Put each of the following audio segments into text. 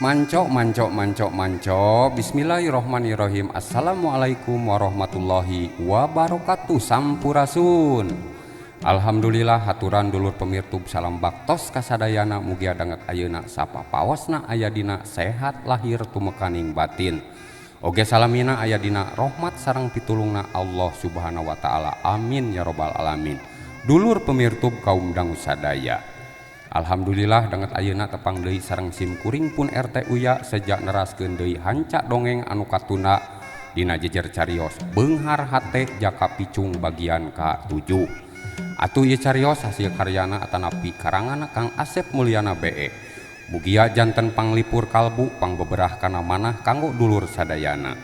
Manco. Bismillahirrohmanirrohim. Assalamualaikum warahmatullahi wabarakatuh. Sampurasun. Alhamdulillah haturan dulur pemirtub salam baktos kasadayana mugia danget ayeuna sapapawasna aya dina sehat lahir tumekaning batin. Oge salamina aya dina rahmat sareng pitulungna Allah Subhanahu wa taala. Amin ya robbal alamin. Dulur pemirtub kaum dangu sadaya. Alhamdulillah danget ayeuna tepang deui sareng sim kuring pun RT Uya sejak neraskeun deui hancak dongeng anu katuna dina jejer carios Beunghar Hate Jaka Picung bagian ka-7. Atuh ieu carios hasil karyana atanapi karangan Kang Asep Mulyana BE. Mugia janten panglipur kalbu pangbeberah kana manah kanggo dulur sadayana.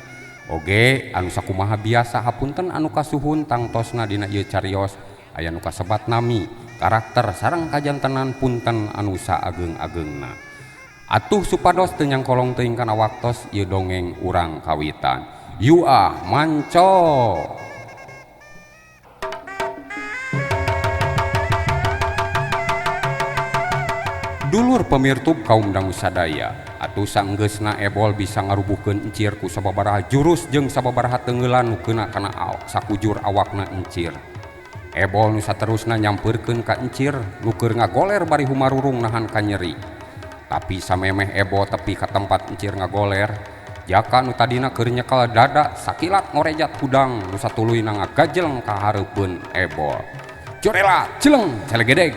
Oge anu sakumaha biasa hapunten anu kasuhun tangtosna dina ieu carios aya nu kasebat nami karakter sareng kajantenan punten anu saageng-agengna. Atuh supados teu nyangkolong teuing kana waktos ieu dongeng urang kawitan. Yuah manco. Dulur pemirtub kaum dangu sadaya, atuh sanggeusna ebol bisa ngarubuhkeun encir ku sababaraha jurus jeung sababaraha teungeulan nu keuna kana sakujur awakna encir. Ebol nu saterusna nyampeurkeun ka encir nu keur ngagoler bari humarurung nahan ka nyeri. Tapi samemeh ebol tepi ka tempat encir ngagoler, jaka nu tadina keur nyekel dada sakilat ngorejat hudang nu satuluyna ngagajleng ka hareupeun ebol. Jorela celeng celegedeg.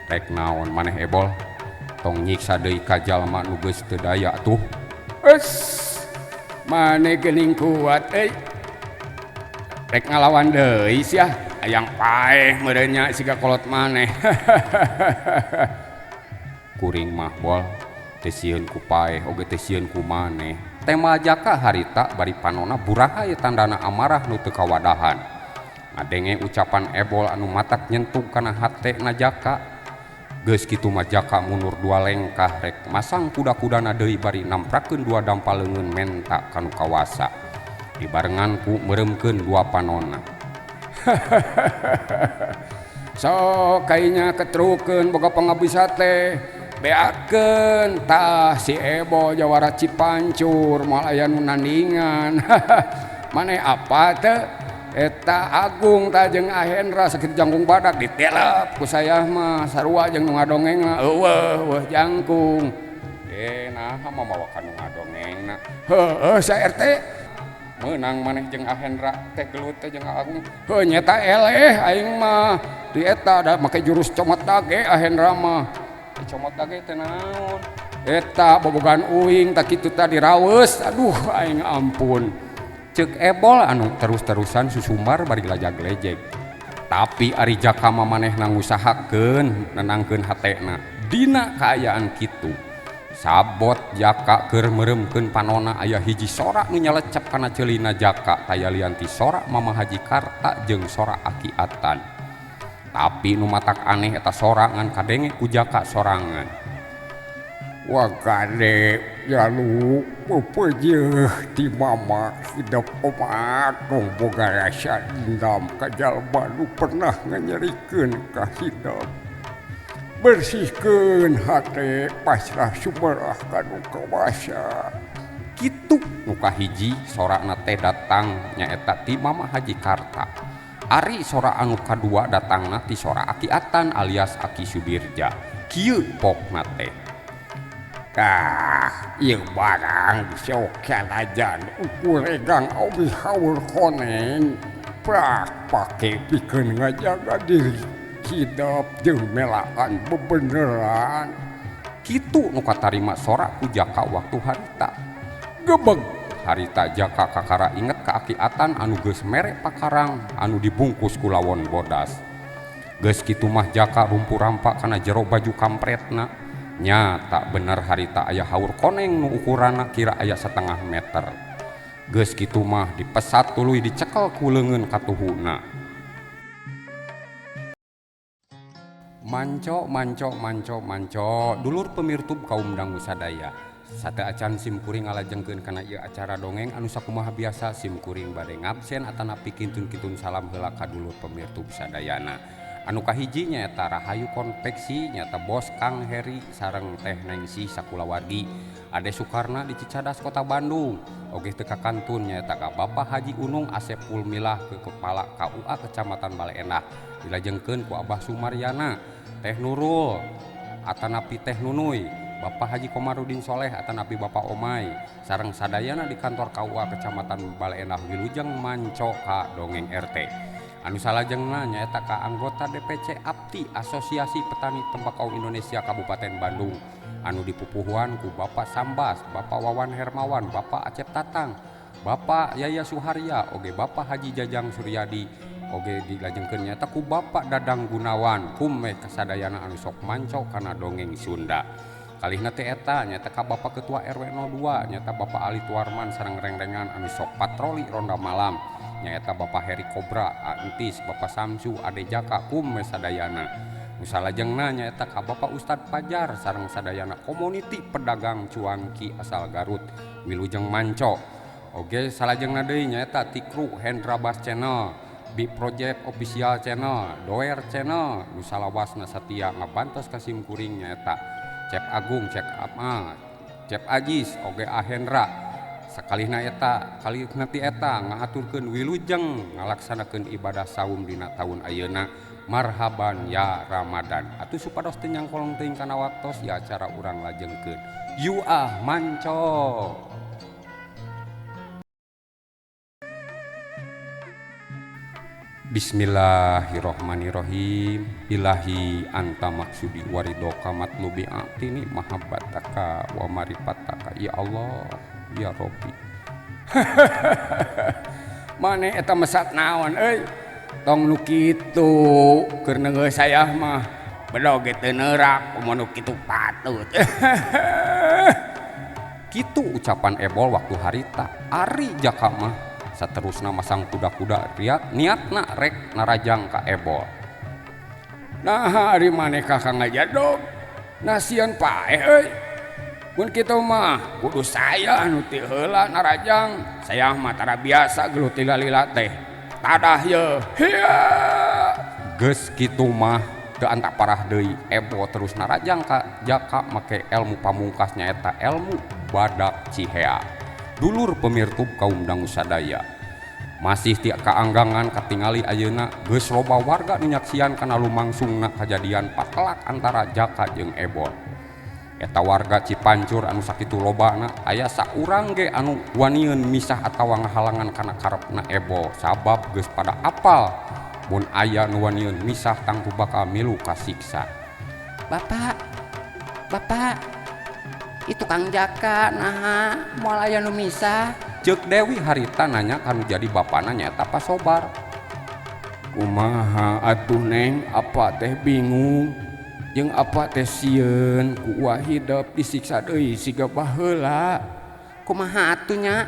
Rek naon maneh ebol? Tong nyiksa deui ka jalma nu geus teu daya atuh. Maneh geuning kuat euy. Rek ngalawan deui sia, hayang paeh meureun nya siga kolot maneh. Kuring mah bol teu sieun ku paeh oge teu sieun ku maneh. Tema jaka harita bari panonna buraha ieu tandana amarah nu teu kawadahan. Ngadenge ucapan ebol anu matak nyentug kana hatena jaka. Geus kitu mah jaka mundur dua lengkah rek masang kuda-kudana deui bari namprakeun dua dampal leungeun menta kanu kawasa. Dibarengan ku meremkeun dua panonna. Sok kainya ketrukeun boga pangabisa teh. Beakeun tah si Ebo jawara Cipancur moal aya nu nandingan. Maneh apa teh? Eta Agung tah jeung Ahendra sakit jangkung badak ditelep ku saya mah sarua jeung nu ngadongengna. Eueuh jangkung. Naha mah mawa kanu ngadongengna. Heueuh sa RT. Menang maneh jeung Ahendra teh gelut teh jeung Agung. Heuh nyata eleh aing mah di eta da make jurus comot dage Ahendra mah. Comot dage teh naon? Eta bobogan uing tak kitu tah diraweus. Aduh aing ampun. Ceuk ebol anu terus-terusan susumbar bari lajag-lejeg. Tapi ari jaka mah manehna ngusahakeun nenangkeun hatena. Dina kaayaan kitu sabot jaka keur meremkeun panonna aya hiji sorak nu nyalecep kana ceulina jaka taya lianti sorak Mama Haji Karta jeung sorak Aki Atan. Tapi nu matak aneh eta sorak ngan kadenge ku jaka sorangan. Wah kade jalu pepejeuh ti mama hidup omat dong boga rasa dendam ka jalma nu pernah nganyerikeun ka hidup. Bersihkeun hate pasrah sumerah kanu kawasa. Kitu nu kahiji sorakna teh datang nyaeta ti Mama Haji Karta. Ari sorak anu kadua datangna ti sorak Aki Atan alias Aki Subirja. Kieu pokna teh. Ieu barang sokan ajan ukur egang obi haur koneng prak pake pikeun ngajaga diri hidup jeung melaan bebeneran. Kitu nu katarima sorak ku jaka waktu harita. Gebeg harita jaka kakara inget ka Aki Atan anu geus mere pakarang anu dibungkus ku lawon bodas. Geus kitu mah jaka rumpu rampak kana jero baju kampretna. Nya tak bener harita aya haur koneng nu ukuranna kira aya 1/2 meter. Geus kitu mah dipesat tuluy dicekel ku leungeun katuhuna. Manco. Dulur pemirtub kaum dangu sadaya. Sate acan sim kuring ngalajengkeun kana ieu acara dongeng anu sakumaha biasa sim kuring bade ngabsen atanapi kintun-kintun salam heula ka dulur pemirtub sadayana. anu kahiji nyaeta Rahayu Konveksi nyata Bos Kang Heri sareng Teh Nengsi sakulawargi Ade Sukarna di Cicadas Kota Bandung oge teu ka kantun nyaeta ka Bapak Haji Unung Asepul Milah ke Kepala KUA Kecamatan Bale Endah dilajengkeun ku Abah Sumaryana Teh Nurul atanapi Teh Nunuy Bapak Haji Komarudin Soleh atanapi Bapak Omai sareng sadayana di kantor KUA Kecamatan Bale Endah Wilujeng Manco ka Dongeng RT anu salajengna nyaeta ka anggota DPC APTI Asosiasi Petani Tembakau Indonesia Kabupaten Bandung anu dipupuhuan ku Bapak Sambas Bapak Wawan Hermawan Bapak Acep Tatang Bapak Yaya Suharya oge Bapak Haji Jajang Suryadi oge dilajengkeun nyaeta ku Bapak Dadang Gunawan kume kasadayana anu sok manco kana dongeng Sunda kalihna teh eta nyata ka Bapak Ketua RW 02 nyata Bapak Ali Tuarman sareng reng-rengan anu sok patroli ronda malam nyata Bapak Heri Kobra Antis Bapak Samsu Ade Jaka kume sadayana nu salajengna nyata ka Bapak Ustad Pajar sareng sadayana komuniti pedagang cuangki asal Garut Wilujeng Manco oge salajengna deui nyata ti kru Hendra Bas Channel Big Project Official Channel Doer Channel nu salawasna satia ngabantos ka simkuring nyata Cep Agung, Cep Ajis, oge Ahendra sakalihna eta, kalihna ti eta ngahaturkeun wilujeng ngalaksanakeun ibadah saum dina taun ayeuna marhaban ya Ramadan atuh supados teu nyangkolong teuing kana waktos ya acara urang lajengkeun yu manco. Bismillahirrohmanirrohim Ilahi anta maksudi waridoka matlubi atini mahabbataka wa maripataka ya Allah ya Rabbi. Mane eta mesat naon euy tong nu kitu keur neungeus saya mah bedoge teu neurak kumaha nu kitu patut. Kitu ucapan ebol waktu harita ari jaka mah saterusna masang kuda-kuda niatna rek narajang ka ebol. Nah hari manehkah Kang Jadog nasian paeh euy mun kitu mah kudu saya anu ti heula narajang saya mah tara biasa gelut tilalila teh tadah ye hiya geus kitu mah teu anta parah deui ebol terus narajang ka jaka make ilmu pamungkas nyaeta ilmu badak cihea. Dulur pemirtub kaum dangu sadaya masih ti kaanggangan katingali ayeuna geus loba warga nu nyaksian kana lumangsungna kajadian patelak antara jaka jeung ebol eta warga Cipancur anu sakitu lobana aya saurang ge anu wanieun misah atawa ngahalangan kana karepna ebol sabab geus pada apal mun aya nu wanieun misah tangtu bakal milu kasiksa. Bapak itu Kang Jaka nah moal aya nu misah ceuk Dewi harita nanya kanu jadi bapana nyaeta Pak Sobar. Kumaha atuh Neng apa teh bingung jeung apa teh sieun ku hidup disiksa deui siga baheula. Kumaha atuh nya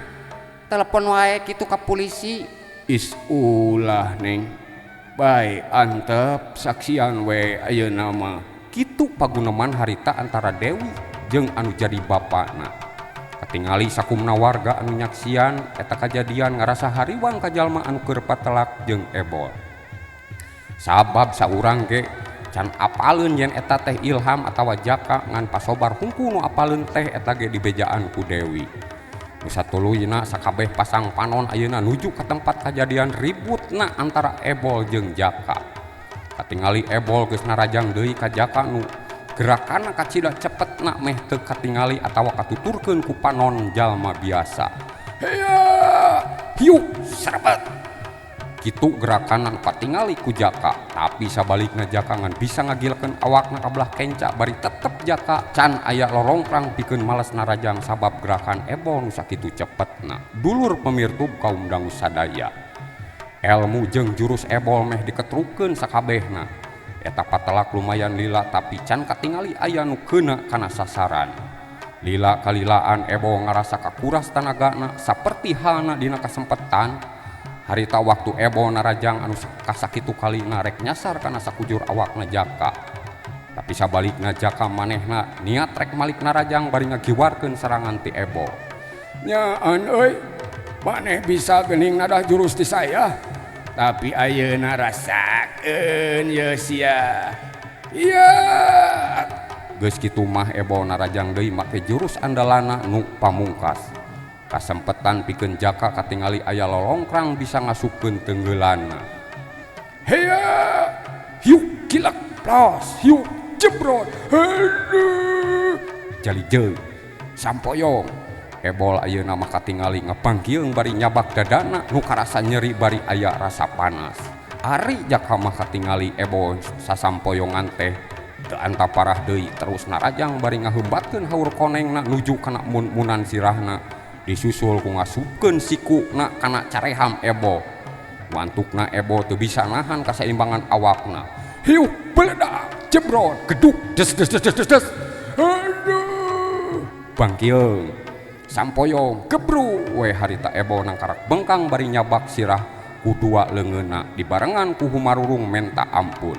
telepon wae kitu ka polisi. Is ulah Neng bae antep saksian we ayeuna mah kitu paguneman harita antara Dewi jeung anu jadi bapakna. Katingali sakumna warga anu nyaksian eta kajadian ngarasa hariwang ka jalma anu keur patelak jeung ebol. Sabab saurang ge can apaleun yen eta teh Ilham atawa Jaka ngan Pasobar hungkul nu apaleun teh eta ge dibejaan ku Dewi. Nu satuluyna sakabeh pasang panon ayeuna nuju ka tempat kajadian ributna antara ebol jeung Jaka. Katingali ebol geus narajang deui ka Jaka nu gerakan kacida cepetna meh teu katingali atawa katuturkeun ku panon jalma biasa. Heya hiuk serebet kitu gerakan anu katingali ku Jaka tapi sabalikna Jaka ngan bisa ngagilkeun awakna ka belah kenca bari tetep Jaka can aya lorongkrang pikeun males narajang sabab gerakan ebol nu sakitu cepetna. Dulur pemirtub kaum dangu sadaya elmu jeung jurus ebol meh diketrukkeun sakabehna eta patelak lumayan lila tapi can katingali aya nu keuna kana sasaran. Lila kalilaan ebol ngarasa kakuras tanagana saperti halna dina kasempetan harita waktu ebol narajang anu kasakitu kali narek nyasar kana sakujur awakna Jaka. Tapi sabalikna Jaka manehna niat rek malik narajang bari ngagiwarkeun serangan ti ebol. Nyaan euy maneh bisa geuning nadah jurus ti saya tapi ayeuna rasakeun ye sia. Iya. Geus kitu mah Ebo narajang deui make jurus andalana nu pamungkas. Kasempetan pikeun Jaka katingali aya lolongkrang bisa ngasupkeun tenggeulana. Heya, hiuk kilak plas, hiuk jebrot. Aduh. Jalijeun sampoyong. Ebol ayeuna mah katingali ngepangkieung bari nyabak dadana nu karasa nyeri bari aya rasa panas. Ari Jaka mah katingali Ebo sasampoyongan teh teu anta parah deui terus narajang bari ngahembatkeun haur konengna nuju kana mun-munan sirahna disusul ku ngasupkeun sikuna kana careham Ebo. Wantukna Ebo teu bisa nahan kaseimbangan awakna. Hiuk beledak jebrot geduk des des des des des. Aduh. Bangkieung sampoyong gebru we harita Ebo nangkarak bengkang bari nyabak sirah ku dua leungeunna dibarengan ku Humarurung menta ampun.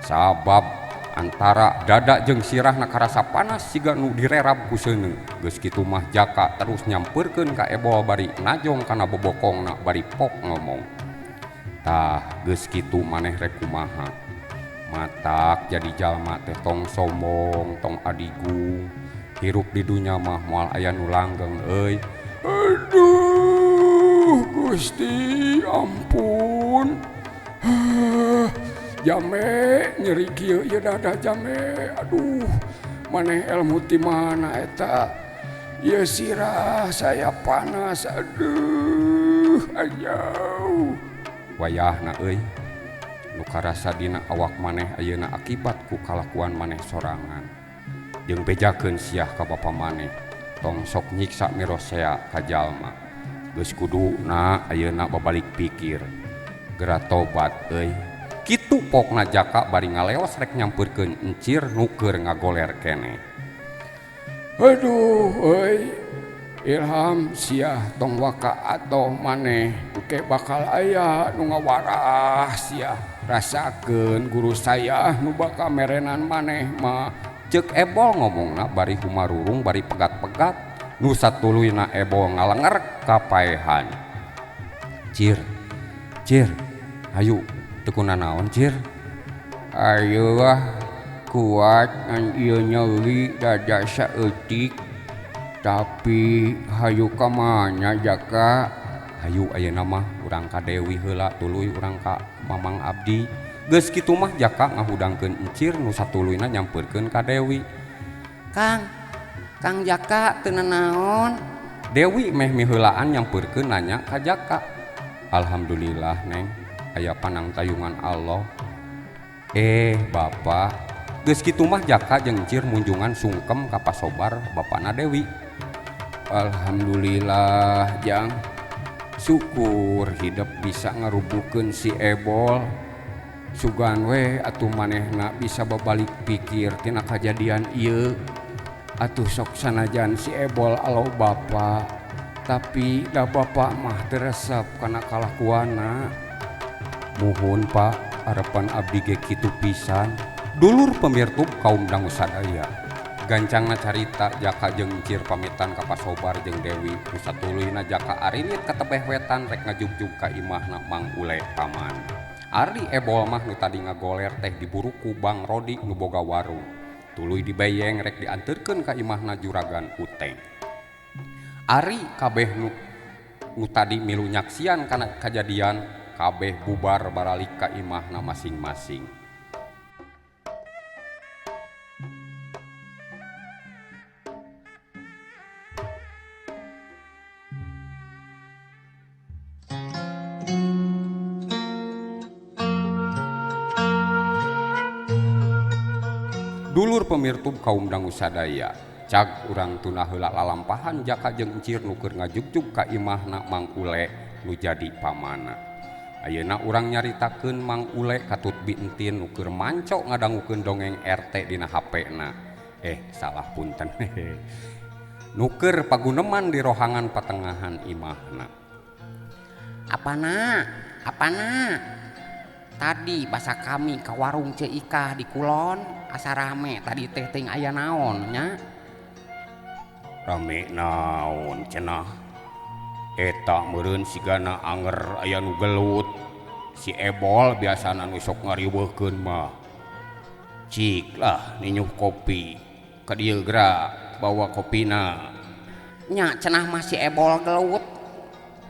Sabab antara dada jeung sirahna karasa panas siga nu direrab ku seuneu. Geus kitu mah Jaka terus nyampeurkeun ka Ebo bari najong kana bobokongna bari pok ngomong. Tah geus kitu maneh rek kumaha? Matak jadi jalma teh tong sombong, tong adigung. Hirup di dunya mah moal aya nu langgeng euy. Aduh Gusti ampun. Jame nyeri kieu ieu dada jame. Aduh maneh ilmu ti mana eta? Ieu sirah saya panas. Aduh ajau. Wayahna euy. Nu karasa dina awak maneh ayeuna akibat ku kalakuan maneh sorangan. Jeung bejakeun siah ka bapa maneh tong sok nyiksa mirosea ka jalma. Geus kuduna ayeuna babalik pikir geura tobat euy. Kitu pokna Jaka bari ngaleos rek nyampeurkeun encir nu keur ngagoler keneh. Aduh euy Ilham siah tong waka atoh maneh engke bakal aya nu ngawarah siah. Rasakeun guru saya nu bakal merenan maneh mah. Ceuk Ebo ngomongna bari Humarurung bari pegat-pegat nu satuluyna Ebo ngalenger kapaehan. Cir hayu teu kunaon Cir? Ayo kuat ngan ieu nyeuli dada saeutik tapi hayu ka mana Jaka? Hayu ayeuna mah urang ka Dewi heula tuluy urang ka Mamang Abdi. Geus kitu mah Jaka ngahudangkeun encir nu satuluyna nyampeurkeun ka Dewi. Kang Jaka teu nanaon. Dewi meh miheulaan nyampeurkeun nanya ka Jaka. Alhamdulillah Neng aya panangtayungan Allah. Bapa. Geus kitu mah Jaka jeung encir munjungan sungkem ka pasobar bapana Dewi. Alhamdulillah Jang. Syukur hidup bisa ngarubukeun si Ebol. Sugan we atuh manehna bisa babalik pikir tina kajadian ieu. Atuh sok sanajan si Ebol alo bapa, tapi da bapa mah teu resep kana kalakuanna. Muhun Pak, arepan abdi ge kitu pisan. Dulur pemirtub kaum dangu sadaya. Gancangna carita Jaka jeung Encir pamitan ka pasobar jeung Dewi. Nu satuluyna Jaka arinit ka tebeh wetan rek ngajugjug ka imahna Mang Ule paman. Ari Ebol mah nu tadi ngagoler teh diburu ku Bang Rodi nu boga warung. Tuluy dibeyeng rek dianteurkeun ka imahna Juragan Uteng. Ari kabeh nu tadi milu nyaksian kana kajadian kabeh bubar baralik ka imahna masing-masing. Dulur pemirtub kaum dangu sadaya, cag urang tuna heula lalampahan Jaka jeung Encir nu keur ngajugjug ka imahna Mang Ule nu jadi pamana. Ayeuna urang nyaritakeun Mang Ule katut bi entin nu keur manco ngadangukeun dongeng RT dina HP-na. Salah punten. Nu keur paguneman di rohangan patengahan imahna. Apana? Tadi basa kami ka warung Ceikah di Kulon asa rame tadi teh ting aya naon nya? Rame naon cenah? Eta meureun sigana anger aya nu gelut. si ebol biasana nu sok ngariweuhkeun mah cik lah ninyuh kopi ka dieu geura bawa kopina nya cenah mah si ebol gelut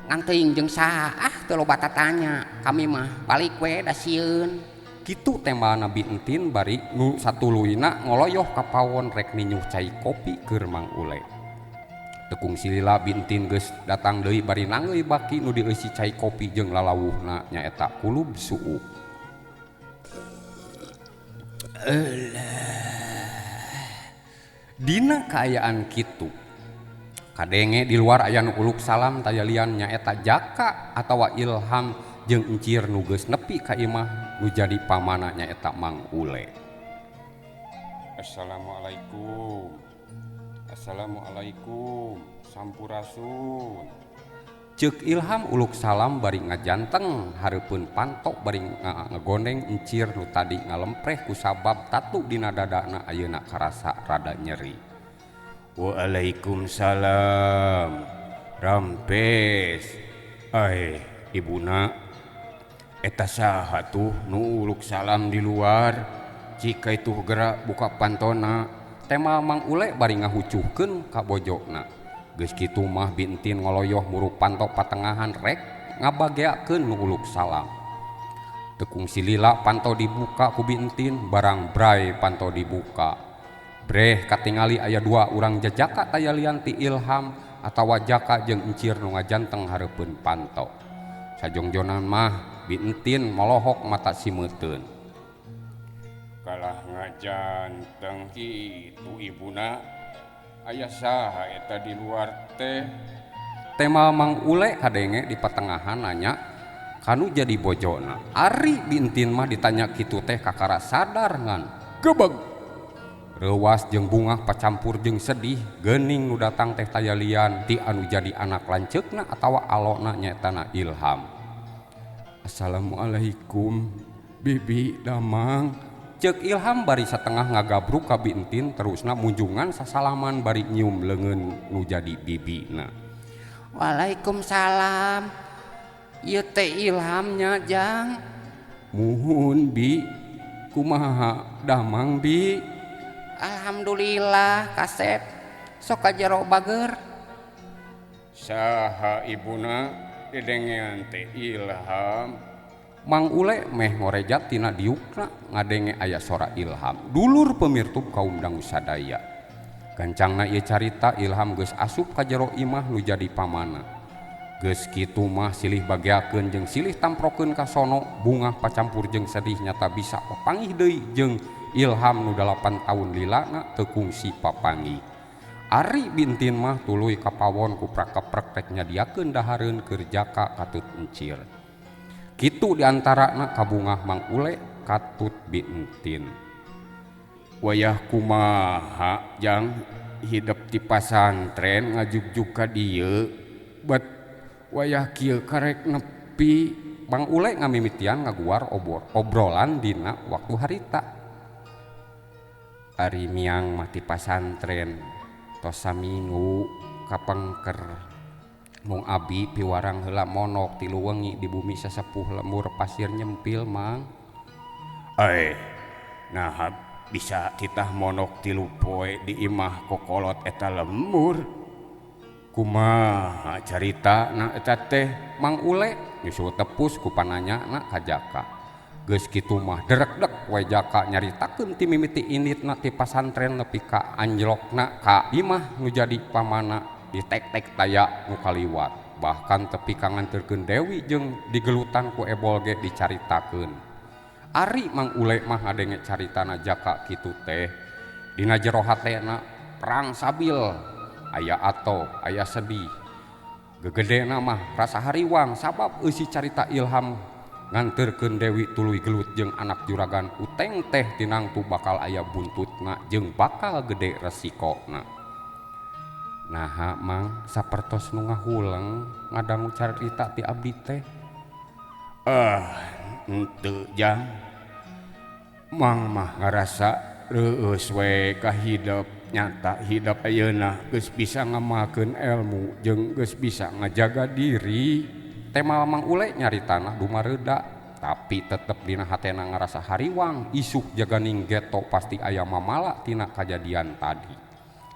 ngan teuing jeung saha teu loba tatanya kami mah balik we da sieun kitu tema Nabi entin bari nu satuluyna ngoloyoh ka pawon rek ninyuh cai kopi keur Mang Ule. Tekung silila bintin geus datang deui bari nangeui baki nu dieusi cai kopi jeung lalawuhna nyaeta kulub suuk. Dina kaayaan kitu kadenge di luar aya nu uluk salam tayalian nyaeta Jaka atawa Ilham jeung encir nu geus nepi ka imah nu jadi pamana nyaeta Mang Ule. Assalamualaikum. Assalamualaikum sampurasun. Ceuk Ilham uluk salam bari ngajanteng hareupeun pantok bari ngagondeng encir nu tadi ngalempreh ku sabab tatu dina dadana ayeuna karasa rada nyeri. Waalaikumsalam. Rampes. Ibuna eta saha tuh nu uluk salam di luar? Jika itu geura buka pantona. Tema Mang Ule bari ngahucuhkeun ka bojona. Geus kitu mah bintin ngoloyoh murup pantok patengahan rek ngabageakeun nu uluk salam. Tekung silila panto dibuka ku bintin barang bray panto dibuka. Breh katingali aya dua urang jajaka tayalian ti Ilham atawa Jaka jeung encir nu ngajanteng hareupeun panto. Sajongjonan mah bintin molohok mata simeuteun. Kalah ngajanteng kitu ibuna. Aya saha eta di luar teh? Tema Mang Ule kadenge di patengahan nanya kanu jadi bojona. Ari bintin mah ditanya kitu teh kakara sadar ngan gebeg. Reuwas jeung bungah pacampur jeung sedih geuning nu datang teh tayalian ti anu jadi anak lanceukna atawa alona nyaetana Ilham. Assalamualaikum bibi damang. Ceuk Ilham bari satengah ngagabruk ka bintin terusna munjungan sasalaman bari nyium leungeun nu jadi bibina. Waalaikumsalam. Ieu teh Ilhamnya Jang. Muhun bi. Kumaha damang bi? Alhamdulillah Kasep. Sok ka jero bageur. Saha ibuna dedengean teh Ilham? Mang Ule meh ngorejat tina diukna ngadenge aya sora Ilham. Dulur pemirtub kaum dangu sadaya. Gancangna ieu carita Ilham geus asup ka jero imah nu jadi pamana. Geus kitu mah silih bageakeun jeung silih tamprokeun ka sono bungah pacampur jeung sedih nyata bisa papangih deui jeung Ilham nu 8 taun lilana teu kungsi papangih. Ari bintin mah tuluy ka pawon ku prakeprek rek nyadiakeun dahareun keur Jaka katut encir. Kitu diantarana kabungah Mang Ule katut bintin. Wayah kumaha Jang hidup di pasantren ngajugjug ka dieu bet wayah kieu karek nepi. Mang Ule ngamimitian ngaguar obrolan dina waktu harita. Ari miang mah ti pasantren tos saminggu kapengker. Mung abi piwarang heula monok tilu wengi di bumi sasepuh lemur pasir nyempil Mang. Nah bisa titah monok tilu poe di imah kokolot eta lemur. Kumaha carita na eta teh Mang Ule nyusul tepus ku pananyana ka Jaka. Geus kitu mah derek-dek we Jaka nyaritakeun ti mimiti inditna ti pasantren nepi ka anjlokna ka imah nu jadi pamana. Ditek-tek taya nu kaliwat bahkan tepi kanganteurkeun Dewi jeung digelutan ku ebol ge dicaritakeun. Ari Mang Ule mah ngadenge caritana Jaka kitu teh dina jero hatena perang sabil aya ato aya sedih. Gegedena mah rasa hariwang sabab eusi carita Ilham nganteurkeun Dewi tuluy gelut jeung anak juragan Uteng teh tinangtu bakal aya buntutna jeung bakal gede resikona. Naha Mang sapertos nu ngahuleng ngadangu carita ti abdi teh. Henteu Jang. Mang mah ngarasa reueus we ka hidup nyata hidup ayeuna geus bisa ngamakeun ilmu jeung geus bisa ngajaga diri. Tema Mang Ule nyaritana dumareuda tapi tetep dina hatena ngerasa hariwang isuk jaganing geto pasti aya mamala tina kajadian tadi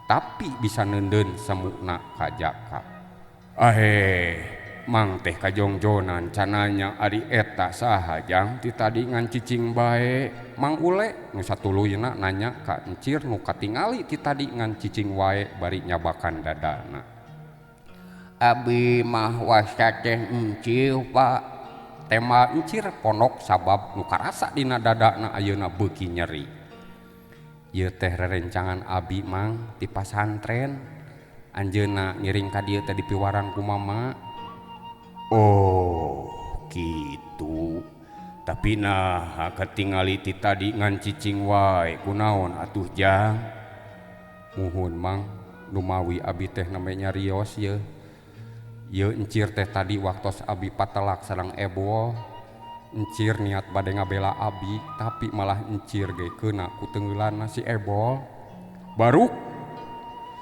tapi bisa nenden semukna kajaka mang teh kajongjonan cananya ari eta sahajang ti tadi ngan cicing bae mang ule nu satuluyna nanya ka encir nu katingali ti tadi ngan cicing wae bari nyabakan dadana abi mah wasa teh encir pak tema encir ponok sabab nu karasa dina dadana ayeuna beuki nyeri ieu teh rerencangan abi mang ti pasantren anjeunna ngiring ka dieu teh dipiwaran ku mama. Oh gitu tapi nah ketingali ti tadi ngan cicing wae kunaon atuh jang muhun mang numawi abi teh namanya rios ye encir teh tadi waktos abi patelak sareng ebol encir niat bade ngabela abi tapi malah encir ge keuna ku teungeulanna si ebol baru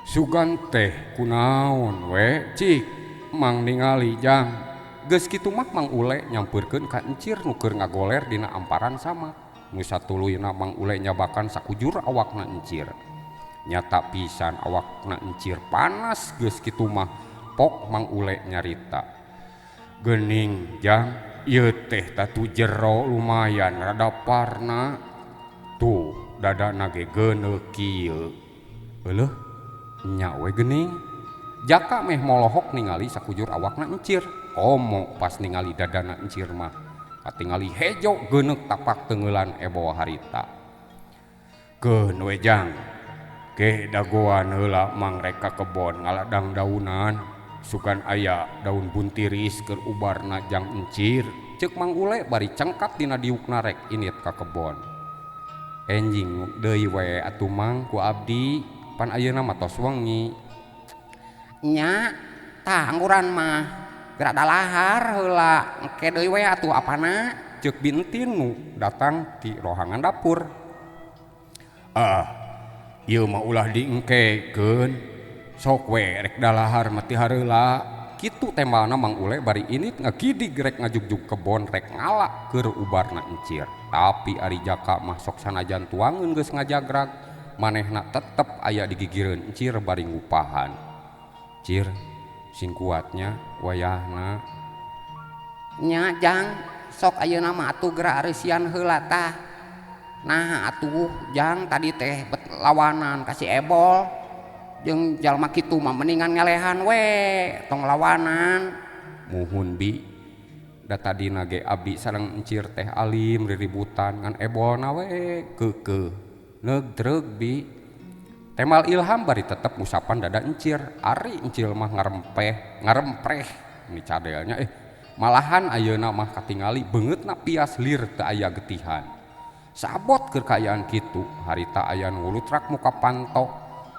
sugan teh kunaon we cik mang ningali jang geus kitu mah mang ule nyampeurkeun ka encir nu keur ngagoler dina amparan sama nu satuluyna mang ule nyabakan sakujur awakna encir nyata pisan awakna encir panas geus kitu mah pok mang ule nyarita geuning jang ieu teh tatu jero lumayan rada parna tuh dadana ge geuneuk kieu eueuh nya we geuning jaka meh molohok ningali sakujur awakna encir komo pas ningali dadana encir mah katingali hejo geuneuk tapak teungeulan ebo harita keun we jang ke dagoan heula mang reka kebon ngaladang daunan sugan aya daun buntiris keur ubarna jang encir ceuk mang ule bari cengkat dina diukna rek init ka kebon enjing deui we atuh mang ku abdi pan ayeuna mah tos wengi nya tah angguran mah gerak dalahar heula engke deui we atuh apana ceuk bintin nu datang ti rohangan dapur ieu mah ulah diengkekeun sok we rek dalahar mah ti hareula kitu tembalna mang ule bari init ngagidig rek ngajugjug kebon rek ngalak keur ubarna encir tapi ari jaka mah sok sanajan tuangeun geus ngajagrag manehna tetep aya di gigireun encir bari ngupahan cir sing kuatnya wayahna nya jang sok ayeuna mah atuh gerak reusian heula tah nah atuh jang tadi teh bet lawanan kasih ebol jeung jalma kitu mah mendingan ngalehan we tong lawanan muhun bi da tadina ge abi sareng encir teh alim riributan ngan ebolna we keukeuh neugdreug bi temal ilham bari tetep musapan dada encir ari encil mah ngarempreh ini cadelnya malahan ayeuna mah katingali beungeutna pias lir teu aya getihan sabot keur kaayaan kitu harita aya nu ngulutrak muka panto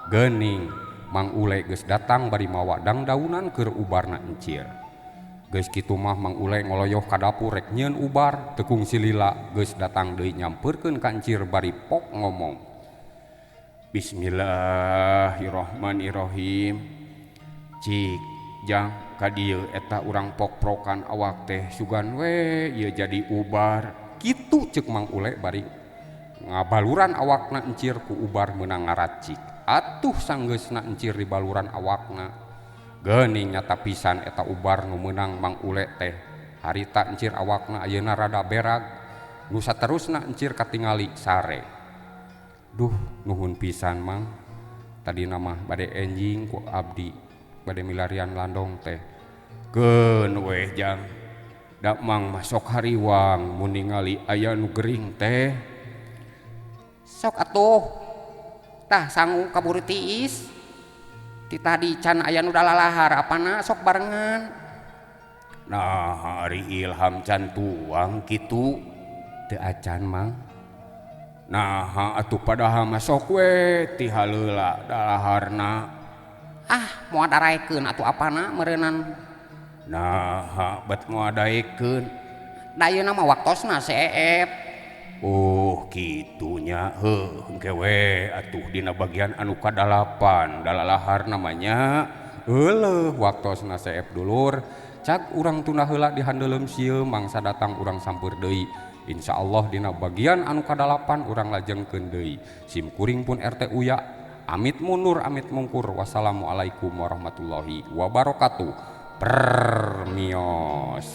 geuning mang ule geus datang bari mawa dangdaunan keur ubarna encir geus kitu mah mang ule ngoloyoh ka dapur rek nyieun ubar tekung si lila geus datang deui nyampeurkeun ka encir bari pok ngomong Bismillahirrahmanirrahim cik jang ka dieu eta urang pok-prokan awak teh sugan we ieu jadi ubar kitu ceuk mang ule bari ngabaluran awakna encir ku ubar meunang ngaracik atuh sanggeusna encir di baluran awakna geuning nyata pisan eta ubar nu meunang mang ule teh harita encir awakna ayeuna rada berag nu saterusna encir katingali sare. Duh nuhun pisan mang tadi nama bade enjing ku abdi bade milarian landong teh keun we jang da mang masok hariwang mun ningali aya nu gering teh sok atuh tah sangu kaburu tiis ti tadi can aya nu dalalahar apana sok barengan nah ari ilham can tuang kitu teu acan mang nah atuh padahal masok we ti haleula dalaharna moal daraekeun atuh apana meureunnan nah bet moal daekeun da ayeuna mah waktosna seep oh kitunya engke we atuh dina bagian anu kadalapan dalalahar namanya heuleuh waktosna seep dulur cak urang tunda heula di handelem sieun mangsa datang urang sampeur deui. Insyaallah dina bagian anu kadalapan urang lajengkeun deui. Sim kuring pun RT Uya. Amit mundur amit mungkur. Wassalamualaikum warahmatullahi wabarakatuh. Permios.